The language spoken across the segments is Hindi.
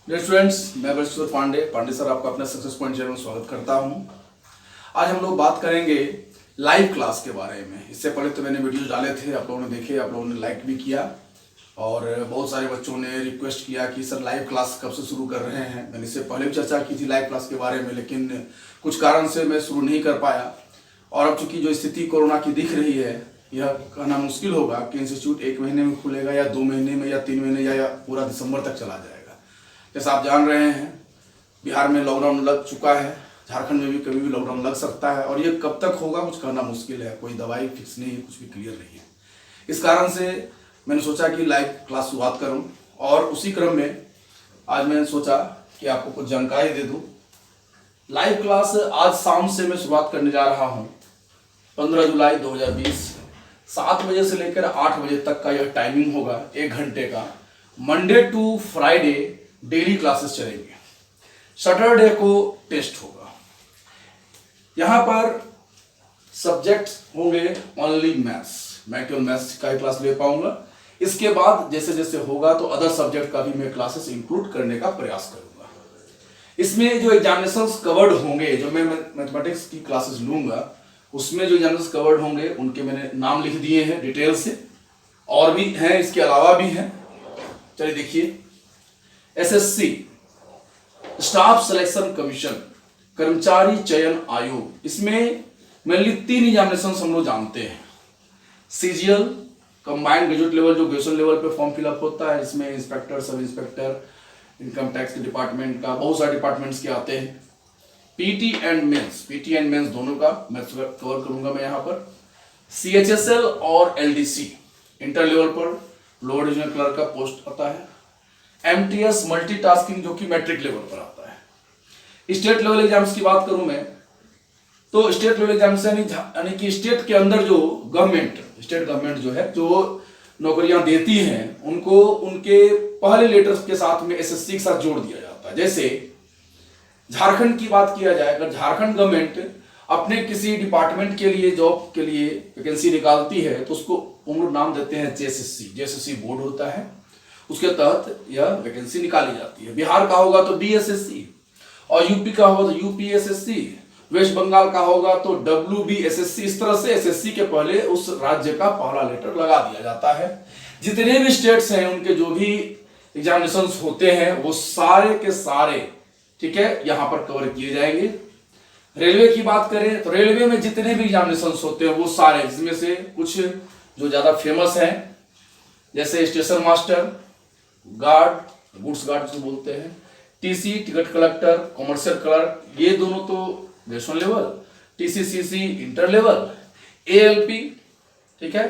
डियर स्टूडेंट्स, मैं बलश्वर पांडे सर आपका अपने सक्सेस पॉइंट चैनल में स्वागत करता हूं। आज हम लोग बात करेंगे लाइव क्लास के बारे में। इससे पहले तो मैंने वीडियोस डाले थे, आप लोगों ने देखे, आप लोगों ने लाइक भी किया और बहुत सारे बच्चों ने रिक्वेस्ट किया कि सर लाइव क्लास कब से शुरू कर रहे हैं। मैंने इससे पहले भी चर्चा की थी लाइव क्लास के बारे में, लेकिन कुछ कारण से मैं शुरू नहीं कर पाया। और अब चूंकि जो स्थिति कोरोना की दिख रही है, यह कहना मुश्किल होगा कि इंस्टीट्यूट 1 महीने में खुलेगा या 2 महीने में या 3 महीने या पूरा दिसंबर तक चला जाएगा। जैसा आप जान रहे हैं, बिहार में लॉकडाउन लग चुका है, झारखंड में भी कभी भी लॉकडाउन लग सकता है और ये कब तक होगा कुछ कहना मुश्किल है। कोई दवाई फिक्स नहीं है, कुछ भी क्लियर नहीं है। इस कारण से मैंने सोचा कि लाइव क्लास शुरुआत करूं और उसी क्रम में आज मैंने सोचा कि आपको कुछ जानकारी दे दूं। लाइव क्लास आज शाम से मैं शुरुआत करने जा रहा हूं, 15 जुलाई 2020, 7 बजे से लेकर 8 बजे तक का यह टाइमिंग होगा, 1 घंटे का। Monday to Friday daily classes चलेंगे, सैटरडे को टेस्ट होगा। यहां पर सब्जेक्ट होंगे ओनली मैथ्स, मैं केवल मैथ्स का ही क्लास ले पाऊंगा। इसके बाद जैसे जैसे होगा तो अदर सब्जेक्ट का भी मैं क्लासेस इंक्लूड करने का प्रयास करूंगा। इसमें जो एग्जामिनेशंस कवर्ड होंगे, जो मैं मैथमेटिक्स की क्लासेस लूंगा, उसमें जो एग्जामिनेशंस कवर्ड होंगे उनके मैंने नाम लिख दिए हैं डिटेल से, और भी हैं, इसके अलावा भी हैं। चलिए देखिए, एसएससी स्टाफ सिलेक्शन कमीशन, कर्मचारी चयन आयोग, इसमें मेनली 3 एग्जामिनेशन हम लोग जानते हैं। सीजीएल कंबाइंड ग्रेजुएट लेवल, जो ग्रेजुएशन लेवल पे फॉर्म फिलअप होता है, इसमें inspector, sub inspector, income tax के डिपार्टमेंट का, बहुत सारे डिपार्टमेंट्स के आते हैं। पीटी एंड मेंस दोनों का मैं कवर करूंगा मैं यहाँ पर। सीएचएसएल और एलडीसी इंटर लेवल पर लोअर डिविजनल क्लर्क का पोस्ट आता है। एमटीएस मल्टीटास्किंग, जो कि मैट्रिक लेवल पर आता है। स्टेट लेवल एग्जाम्स की बात करूं मैं, तो स्टेट लेवल एग्जाम्स यानी कि स्टेट के अंदर जो स्टेट गवर्नमेंट जो है, जो नौकरियां देती हैं, उनको उनके पहले लेटर्स के साथ में एसएससी के साथ जोड़ दिया जाता है। जैसे झारखंड की बात किया जाए, अगर झारखंड गवर्नमेंट अपने किसी डिपार्टमेंट के लिए, जॉब के लिए वैकेंसी निकालती है, तो उसको हम लोग नाम देते हैं जेएसएससी बोर्ड होता है, उसके तहत यह वैकेंसी निकाली जाती है। बिहार का होगा तो बीएसएससी, और यूपी का होगा तो यूपीएसएससी, वेस्ट बंगाल का होगा तो डब्ल्यूबीएसएससी। इस तरह से एसएससी के पहले उस राज्य का पहला लेटर लगा दिया जाता है। जितने भी स्टेट्स हैं, उनके जो भी एग्जामिनेशंस होते हैं, वो सारे के सारे, ठीक है, यहां पर कवर किए जाएंगे। रेलवे की बात करें तो रेलवे में जितने भी एग्जामिनेशंस होते हैं वो सारे, जिसमें से कुछ जो ज्यादा फेमस हैं, जैसे station master, guard, goods guard जो बोलते हैं, TC ticket collector, commercial clerk, ये दोनों तो graduation level, TC CC inter level, ALP, ठीक है,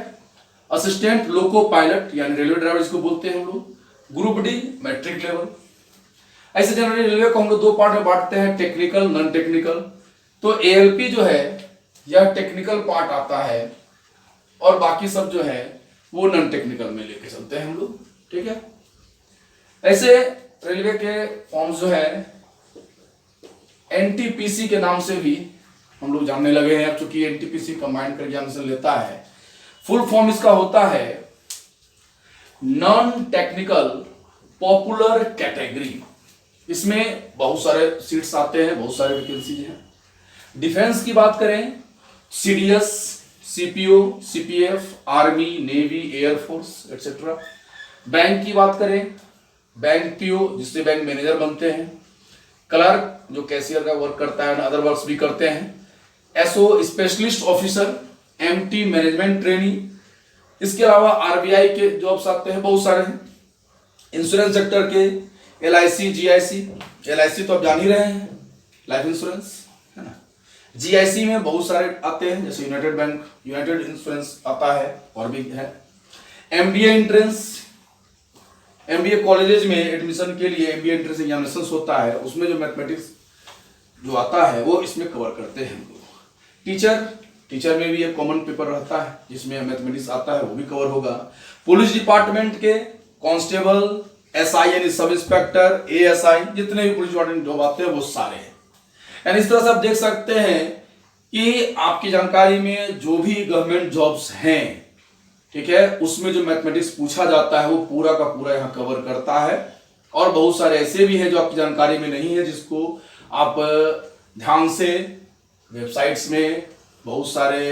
असिस्टेंट लोको पायलट यानी रेलवे ड्राइवर जिसको बोलते हैं हम लोग, ग्रुप डी मैट्रिक लेवल। ऐसे जनरली रेलवे को हम लोग 2 पार्ट में बांटते हैं, टेक्निकल, नॉन टेक्निकल। तो एएलपी जो है यह टेक्निकल पार्ट आता है और बाकी सब जो है वो नॉन टेक्निकल में लेके चलते हैं हम लोग, ठीक है। ऐसे रेलवे के फॉर्म्स जो है एनटीपीसी के नाम से भी हम लोग जानने लगे हैं, अब चूंकि एनटीपीसी कंबाइंड कर एग्जामिनेशन लेता है। फुल फॉर्म इसका होता है नॉन टेक्निकल पॉपुलर कैटेगरी। इसमें बहुत सारे सीट्स आते हैं, बहुत सारे वैकेंसीज हैं। डिफेंस की बात करें, CDS, CPO, CPF, army, navy, air force etcetera. Bank की बात करें, बैंक पीओ, जिससे बैंक मैनेजर बनते हैं। क्लर्क, जो कैशियर का वर्क करता है, अदर वर्क्स भी करते हैं। SO, specialist officer, MT, management trainee. इसके अलावा आरबीआई के जॉब्स आते हैं, बहुत सारे हैं। इंश्योरेंस सेक्टर के एलआईसी, जीआईसी। एलआईसी तो आप जान ही रहे हैं, लाइफ इंश्योरेंस, है ना। जीआईसी में बहुत सारे आते हैं, जैसे यूनाइटेड बैंक, यूनाइटेड इंश्योरेंस आता है, और भी है। एमबीए एंट्रेंस, एमबीए कॉलेजेस में एडमिशन के लिए एमबीए एंट्रेंस एग्जामिनेशन होता है, उसमें जो मैथमेटिक्स जो आता है वो इसमें कवर करते हैं हम लोग। टीचर में भी एक कॉमन पेपर रहता है जिसमें मैथमेटिक्स आता है, वो भी कवर होगा। पुलिस डिपार्टमेंट के कांस्टेबल, एसआई यानी सब इंस्पेक्टर, एएसआई, जितने भी पुलिस डिपार्टमेंट जॉब आते हैं वो सारे हैं। यानी इस तरह से आप देख सकते हैं कि आपकी जानकारी में जो भी गवर्नमेंट जॉब्स हैं, ठीक है, उसमें जो मैथमेटिक्स पूछा जाता है वो पूरा का पूरा यहाँ कवर करता है। और बहुत सारे ऐसे भी हैं जो आपकी जानकारी में नहीं है, जिसको आप ध्यान से वेबसाइट्स में बहुत सारे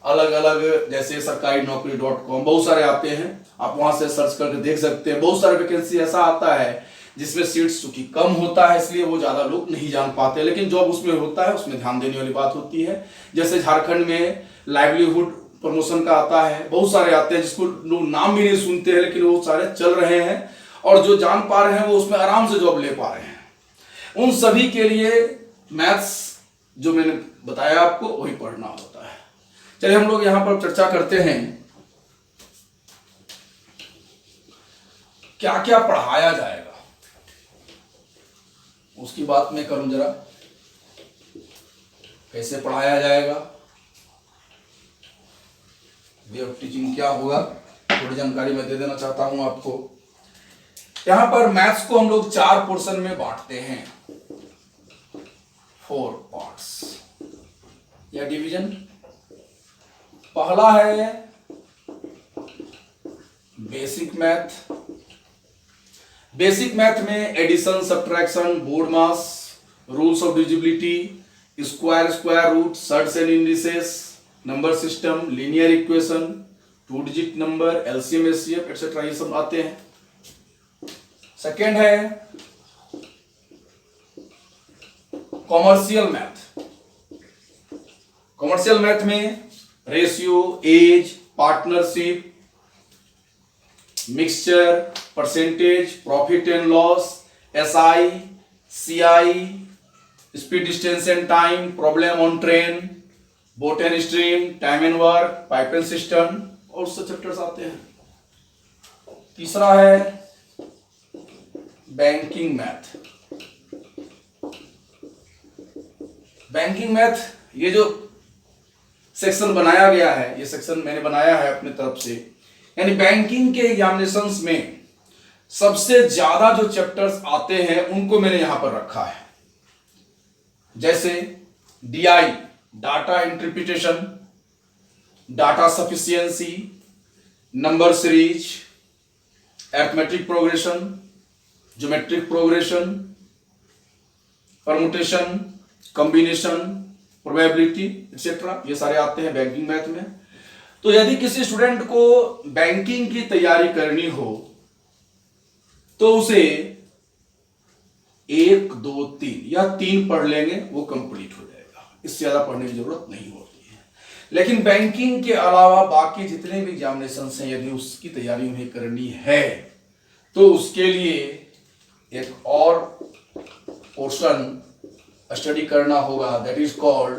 अलग अलग, जैसे सरकारी नौकरी.com बहुत सारे आते हैं, आप वहां से सर्च करके देख सकते हैं। बहुत सारे वैकेंसी ऐसा आता है जिसमें सीट्स चूंकि कम होता है, इसलिए वो ज्यादा लोग नहीं जान पाते, लेकिन जॉब उसमें होता है, उसमें ध्यान देने वाली बात होती है। जैसे झारखंड में लाइवलीहुड प्रमोशन का आता है, बहुत सारे आते हैं जिसको लोग नाम भी नहीं सुनते हैं, लेकिन वो सारे चल रहे हैं और जो जान पा रहे हैं वो उसमें आराम से जॉब ले पा रहे हैं। उन सभी के लिए मैथ्स जो मैंने बताया आपको वही पढ़ना होता है। चलिए हम लोग यहां पर चर्चा करते हैं क्या क्या पढ़ाया जाएगा, उसकी बात मैं करूं जरा। कैसे पढ़ाया जाएगा, वे ऑफ टीचिंग क्या होगा, थोड़ी जानकारी मैं दे देना चाहता हूं आपको। यहां पर मैथ्स को हम लोग 4 पोर्शन में बांटते हैं, 4 पार्ट्स या डिवीजन। पहला है बेसिक मैथ। बेसिक मैथ में addition, subtraction, BODMAS, rules of divisibility, square root, surds and indices, number system, linear equation, 2 digit number, LCM, HCF etcetera, ये सब आते हैं। सेकेंड है कॉमर्शियल मैथ। कॉमर्शियल मैथ में ratio, age, partnership, mixture, percentage, profit and loss, SI, CI, speed, distance and time, problem on train, boat and stream, time and work, pipe and system और उससे चैप्टर्स आते हैं। तीसरा है बैंकिंग मैथ। बैंकिंग मैथ, ये जो सेक्शन बनाया गया है, ये सेक्शन मैंने बनाया है अपने तरफ से, यानी बैंकिंग के एग्जामिनेशंस में सबसे ज्यादा जो चैप्टर्स आते हैं उनको मैंने यहां पर रखा है। जैसे DI, data interpretation, data sufficiency, number series, arithmetic progression, geometric progression, permutation, combination, probability etcetera, ये सारे आते हैं बैंकिंग मैथ में। तो यदि किसी स्टूडेंट को बैंकिंग की तैयारी करनी हो तो उसे 1, 2, 3 या 3 पढ़ लेंगे, वो कंप्लीट हो जाएगा, इससे ज्यादा पढ़ने की जरूरत नहीं होती है। लेकिन बैंकिंग के अलावा बाकी जितने भी एग्जामिनेशन हैं, यदि उसकी तैयारी उन्हें करनी है तो उसके लिए एक और पोर्शन स्टडी करना होगा, that is called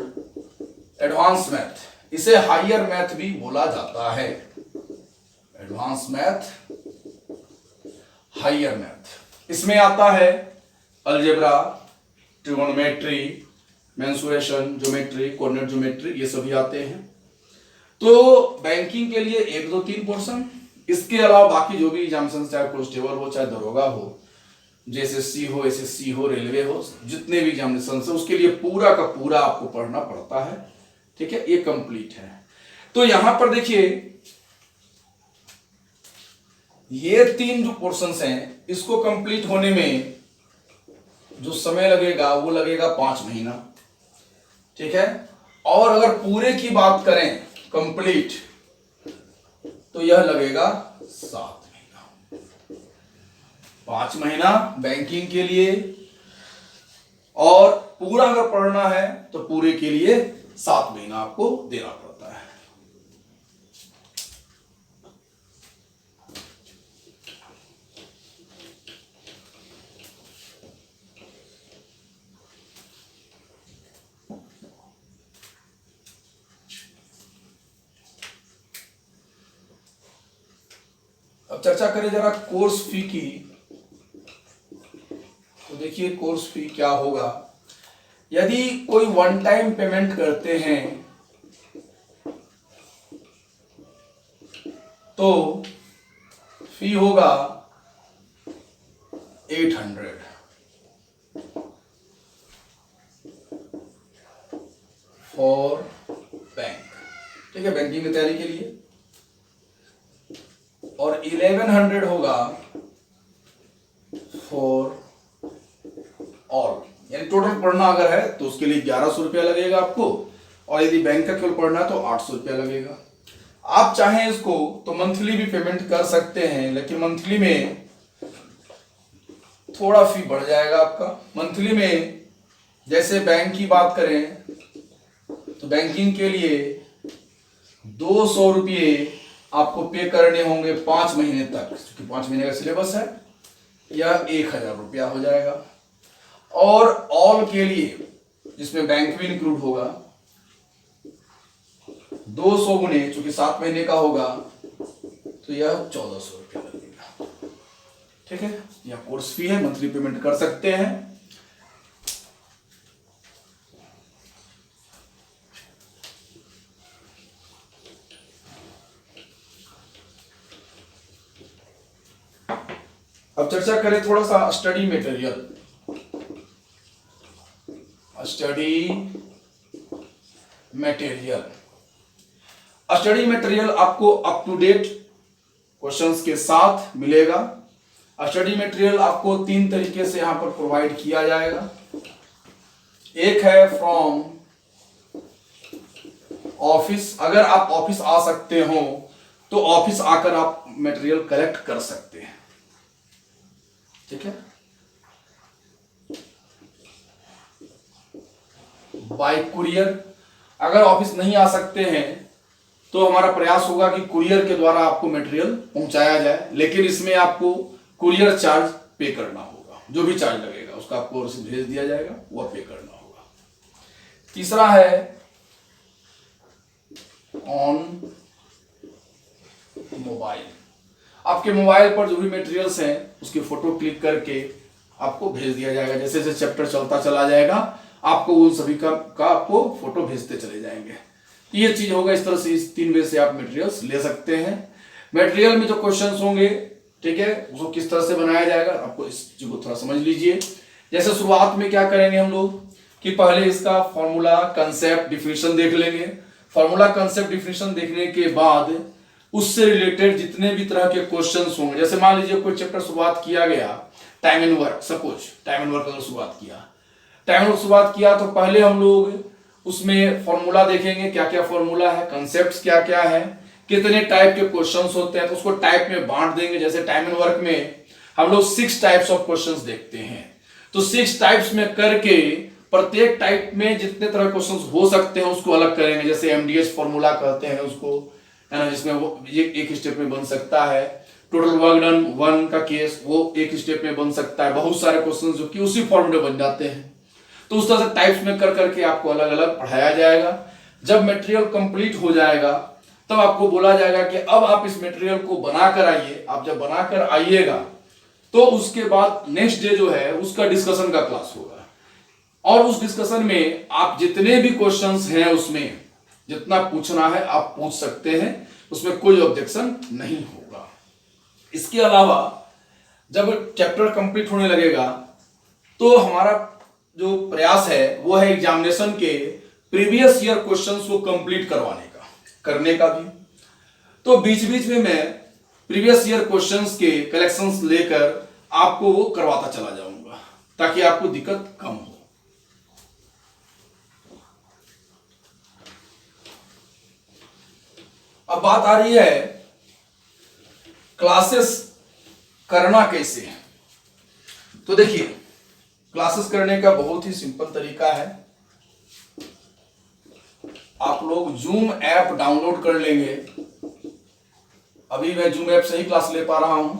advance math. इसे हायर मैथ भी बोला जाता है। एडवांस मैथ, हायर मैथ, इसमें आता है algebra, trigonometry, mensuration, geometry, coordinate geometry, ये सभी आते हैं। तो बैंकिंग के लिए 1, 2, 3 पोर्शन। इसके अलावा बाकी जो भी एग्जामिनेशन, चाहे कांस्टेबल हो, चाहे दरोगा हो, जेएसएससी हो, एसएससी हो, रेलवे हो, जितने भी एग्जामिनेशन है उसके लिए पूरा का पूरा आपको पढ़ना पड़ता है। ठीक है, ये कंप्लीट है। तो यहां पर देखिए, ये 3 जो पोर्शंस हैं, इसको कंप्लीट होने में जो समय लगेगा वो लगेगा 5 महीना। ठीक है, और अगर पूरे की बात करें कंप्लीट, तो यह लगेगा 7 महीना। 5 महीना बैंकिंग के लिए, और पूरा अगर पढ़ना है तो पूरे के लिए 7 महीना आपको देना पड़ता है। अब चर्चा करें जरा कोर्स फी की। तो देखिए कोर्स फी क्या होगा। यदि कोई वन टाइम पेमेंट करते हैं तो फी होगा 800 फॉर बैंक। ठीक है, बैंकिंग की तैयारी के लिए। और 1100 होगा फॉर ऑल, यानी टोटल पढ़ना अगर है तो उसके लिए 1100 रुपया लगेगा आपको, और यदि बैंक का केवल पढ़ना है तो 800 रुपया लगेगा। आप चाहें इसको तो मंथली भी पेमेंट कर सकते हैं, लेकिन मंथली में थोड़ा फी बढ़ जाएगा आपका। मंथली में जैसे बैंक की बात करें तो बैंकिंग के लिए 200 रुपये आपको पे करने होंगे 5 महीने तक, क्योंकि 5 महीने का सिलेबस है, यह 1000 रुपया हो जाएगा। और ऑल के लिए जिसमें बैंक भी इंक्लूड होगा 200 गुने, चूंकि 7 महीने का होगा तो यह 1400 रुपया लगेगा। ठीक है, यह कोर्स फी है, मंथली पेमेंट कर सकते हैं। अब चर्चा करें थोड़ा सा स्टडी मटेरियल। स्टडी मटेरियल आपको अप टू डेट क्वेश्चंस के साथ मिलेगा। स्टडी मटेरियल आपको 3 तरीके से यहां पर प्रोवाइड किया जाएगा। एक है फ्रॉम ऑफिस, अगर आप ऑफिस आ सकते हो तो ऑफिस आकर आप मटेरियल कलेक्ट कर सकते हैं। ठीक है, बाय कुरियर, अगर ऑफिस नहीं आ सकते हैं तो हमारा प्रयास होगा कि कुरियर के द्वारा आपको मटेरियल पहुंचाया जाए, लेकिन इसमें आपको कुरियर चार्ज पे करना होगा। जो भी चार्ज लगेगा उसका आपको रिसीप्ट भेज दिया जाएगा, वह पे करना होगा। तीसरा है ऑन मोबाइल, आपके मोबाइल पर जो भी मटेरियल्स हैं उसकी फोटो क्लिक करके आपको भेज दिया जाएगा। जैसे जैसे चैप्टर चलता चला जाएगा आपको उन सभी का आपको फोटो भेजते चले जाएंगे। ये चीज होगा, इस तरह से इस 3 वे से आप मटेरियल्स ले सकते हैं। मटेरियल में जो क्वेश्चंस होंगे, ठीक है, उसको किस तरह से बनाया जाएगा आपको इस चीज को थोड़ा समझ लीजिए। जैसे शुरुआत में क्या करेंगे हम लोग कि पहले इसका फॉर्मूला, कंसेप्ट, डिफिनेशन देख लेंगे। फॉर्मूला, कंसेप्ट, डिफिनेशन देखने के बाद उससे रिलेटेड जितने भी तरह के क्वेश्चंस होंगे, जैसे मान लीजिए कोई चैप्टर शुरुआत किया गया time and work, suppose time and work अगर शुरुआत किया तो पहले हम लोग उसमें फॉर्मूला देखेंगे, क्या क्या फॉर्मूला है, कंसेप्ट्स क्या क्या है, कितने टाइप के क्वेश्चंस होते हैं, तो उसको टाइप में बांट देंगे। जैसे टाइम एंड वर्क में हम लोग 6 टाइप्स ऑफ क्वेश्चंस देखते हैं, तो 6 टाइप्स में करके प्रत्येक टाइप में जितने तरह क्वेश्चंस हो सकते हैं उसको अलग करेंगे। जैसे एमडीएस फॉर्मूला कहते हैं उसको, है ना, जिसमें वो एक स्टेप में बन सकता है। टोटल वर्क डन 1 का केस वो एक स्टेप में बन सकता है। बहुत सारे क्वेश्चन जो कि उसी फॉर्मूले बन जाते हैं। तो उस तरह से टाइप्स में कर करके आपको अलग अलग पढ़ाया जाएगा। जब मटेरियल कंप्लीट हो जाएगा तब आपको बोला जाएगा कि अब आप इस मटेरियल को बनाकर आइए। आप जब बनाकर आइएगा तो उसके बाद नेक्स्ट डे जो है उसका डिस्कशन का क्लास होगा, और उस डिस्कशन में आप जितने भी क्वेश्चंस हैं उसमें जितना पूछना है आप पूछ सकते हैं, उसमें कोई ऑब्जेक्शन नहीं होगा। इसके अलावा जब चैप्टर कंप्लीट होने लगेगा तो हमारा जो प्रयास है वो है एग्जामिनेशन के प्रीवियस ईयर क्वेश्चंस को कंप्लीट करने का भी। तो बीच बीच में मैं प्रीवियस ईयर क्वेश्चंस के कलेक्शंस लेकर आपको वो करवाता चला जाऊंगा ताकि आपको दिक्कत कम हो। अब बात आ रही है क्लासेस करना कैसे है। तो देखिए, क्लासेस करने का बहुत ही सिंपल तरीका है। आप लोग जूम ऐप डाउनलोड कर लेंगे। अभी मैं जूम ऐप से ही क्लास ले पा रहा हूं,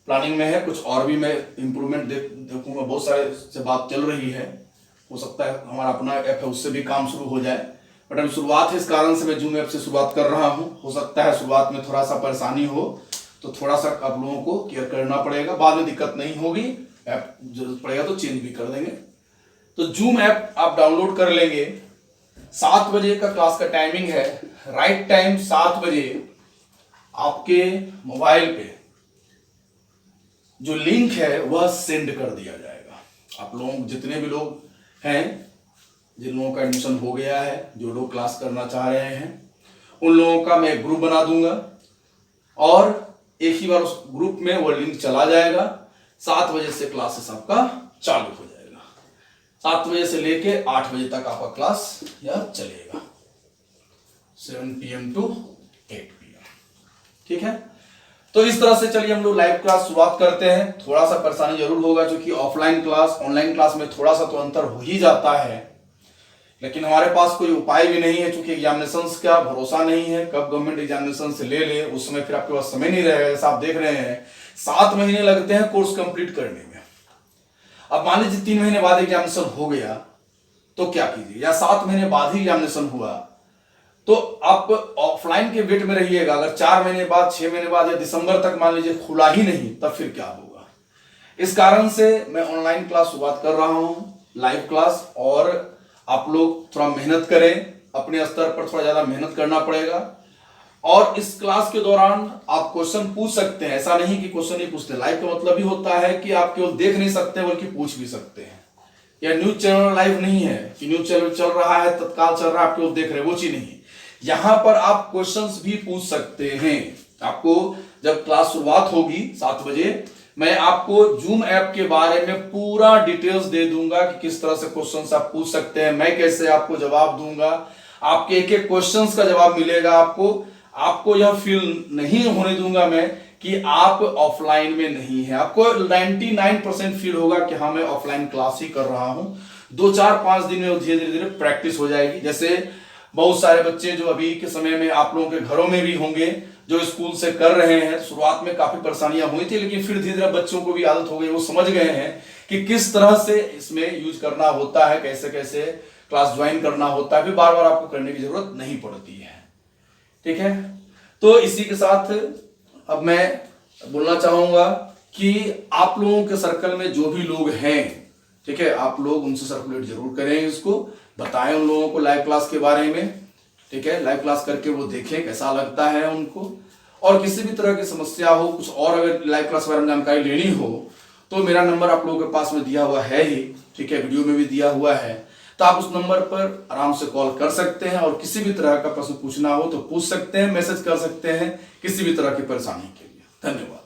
प्लानिंग में है कुछ और भी मैं इंप्रूवमेंट देखूंगा। बहुत सारे से बात चल रही है, हो सकता है हमारा अपना ऐप है उससे भी काम शुरू हो जाए, बट अभी शुरुआत है इस कारण से मैं जूम ऐप से शुरुआत कर रहा हूं। हो सकता है शुरुआत में थोड़ा सा परेशानी हो तो थोड़ा सा आप लोगों को केयर करना पड़ेगा, बाद में दिक्कत नहीं होगी। ऐप जरूरत पड़ेगा तो चेंज भी कर देंगे। तो जूम ऐप आप डाउनलोड कर लेंगे। 7 बजे का क्लास का टाइमिंग है, राइट टाइम 7 बजे आपके मोबाइल पे जो लिंक है वह सेंड कर दिया जाएगा। आप लोग जितने भी लोग हैं, जिन लोगों का एडमिशन हो गया है, जो लोग क्लास करना चाह रहे हैं, उन लोगों का मैं ग्रुप बना दूंगा और एक ही बार उस ग्रुप में वो लिंक चला जाएगा। 7 बजे से क्लासेस आपका चालू हो जाएगा। 7 बजे से लेके 8 बजे तक आपका क्लास यह चलेगा, 7 PM to 8 PM। ठीक है, तो इस तरह से चलिए हम लोग लाइव क्लास शुरुआत करते हैं। थोड़ा सा परेशानी जरूर होगा, क्योंकि ऑफलाइन क्लास ऑनलाइन क्लास में थोड़ा सा तो अंतर हो ही जाता है, लेकिन हमारे पास कोई उपाय भी नहीं है, क्योंकि एग्जामिनेशंस का भरोसा नहीं है, कब गवर्नमेंट एग्जामिनेशन से ले उस समय फिर आपके पास समय नहीं रहेगा। जैसा आप देख रहे हैं 7 महीने लगते हैं कोर्स कंप्लीट करने में। अब मान लीजिए 3 महीने बाद एग्जामिनेशन हो गया तो क्या कीजिए, या 7 महीने बाद ही एग्जामिनेशन हुआ तो आप ऑफलाइन के वेट में रहिएगा। अगर 4 महीने बाद, 6 महीने बाद या दिसंबर तक मान लीजिए खुला ही नहीं, तब फिर क्या होगा। इस कारण से मैं ऑनलाइन क्लास शुरुआत कर रहा हूं, लाइव क्लास, और आप लोग थोड़ा मेहनत करें, अपने स्तर पर थोड़ा ज्यादा मेहनत करना पड़ेगा। और इस क्लास के दौरान आप क्वेश्चन पूछ सकते हैं, ऐसा नहीं कि क्वेश्चन नहीं पूछते। लाइव का मतलब ही होता है कि आप केवल देख नहीं सकते बल्कि पूछ भी सकते हैं। या न्यूज चैनल लाइव नहीं है कि न्यूज चैनल चल रहा है, तत्काल चल रहा है, आप केवल देख रहे हैं, वो चीज नहीं। यहां पर आप क्वेश्चंस भी पूछ सकते हैं। आपको जब क्लास शुरुआत होगी 7 बजे, मैं आपको जूम ऐप के बारे में पूरा डिटेल्स दे दूंगा कि किस तरह से क्वेश्चंस आप पूछ सकते हैं, मैं कैसे आपको जवाब दूंगा, आपके एक एक क्वेश्चंस का जवाब मिलेगा। आपको यह फील नहीं होने दूंगा मैं कि आप ऑफलाइन में नहीं है। आपको 99% फील होगा कि हाँ मैं ऑफलाइन क्लास ही कर रहा हूं। 2-4-5 दिन में धीरे धीरे प्रैक्टिस हो जाएगी। जैसे बहुत सारे बच्चे जो अभी के समय में आप लोगों के घरों में भी होंगे, जो स्कूल से कर रहे हैं, शुरुआत में काफी परेशानियां हुई थी, लेकिन फिर धीरे धीरे बच्चों को भी आदत हो गई, वो समझ गए हैं कि किस तरह से इसमें यूज करना होता है, कैसे कैसे क्लास ज्वाइन करना होता है, फिर बार बार आपको करने की जरूरत नहीं पड़ती है। ठीक है, तो इसी के साथ अब मैं बोलना चाहूंगा कि आप लोगों के सर्कल में जो भी लोग हैं, ठीक है, आप लोग उनसे सर्कुलेट जरूर करें, इसको बताएं उन लोगों को लाइव क्लास के बारे में। ठीक है, लाइव क्लास करके वो देखें कैसा लगता है उनको। और किसी भी तरह की समस्या हो, कुछ और अगर लाइव क्लास के बारे में जानकारी लेनी हो, तो मेरा नंबर आप लोगों के पास में दिया हुआ है ही, ठीक है, वीडियो में भी दिया हुआ है, तो आप उस नंबर पर आराम से कॉल कर सकते हैं। और किसी भी तरह का प्रश्न पूछना हो तो पूछ सकते हैं, मैसेज कर सकते हैं, किसी भी तरह की परेशानी के लिए। धन्यवाद।